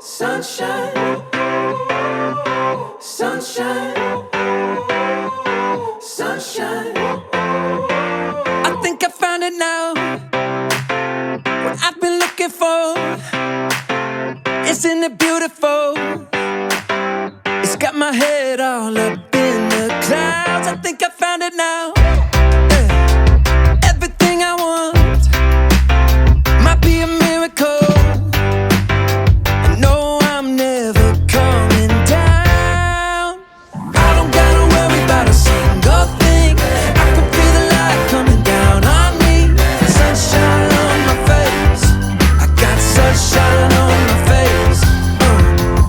Sunshine, sunshine, sunshine. I think I found it now. What I've been looking for. Isn't it beautiful? It's got my head all up in the clouds. I think I found it now. Everything I want might be a miracle. I know I'm never coming down. I don't gotta worry about a single thing. I can feel the light coming down on me. Sunshine on my face. I got sunshine on my face.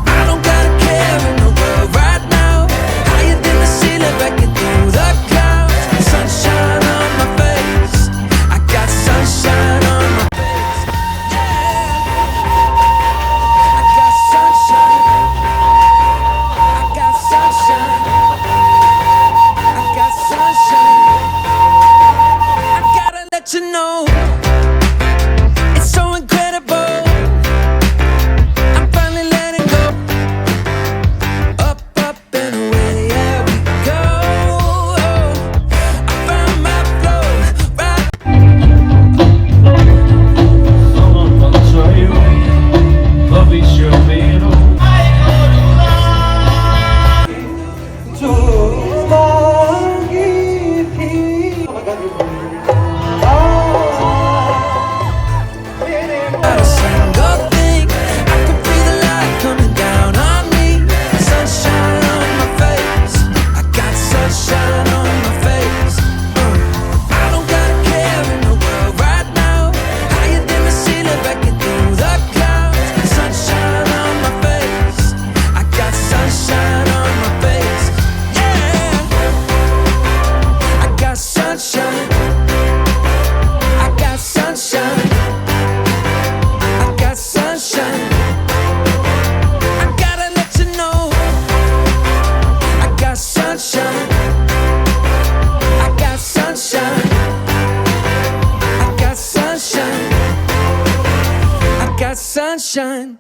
I don't gotta care in the world right now. Higher than the ceiling, breaking through the clouds. Sunshine on my face. I got sunshine on my face. Yeah. I got sunshine. I got sunshine. I got sunshine. I gotta let you know, it's so incredible. I'm finally letting go. Up, up and away, yeah, we go. I found my flow right. Someone will show you love is your middle. Not a single thing. I can feel the light coming down on me. Sunshine on my face. I got sunshine on my face. I don't gotta care in the world right now. Higher than the ceiling, breaking through the clouds. Sunshine on my face. I got sunshine on my face. Yeah. I got sunshine. I got sunshine. I got sunshine. I gotta let you know, I got sunshine. I got sunshine. I got sunshine. I got sunshine.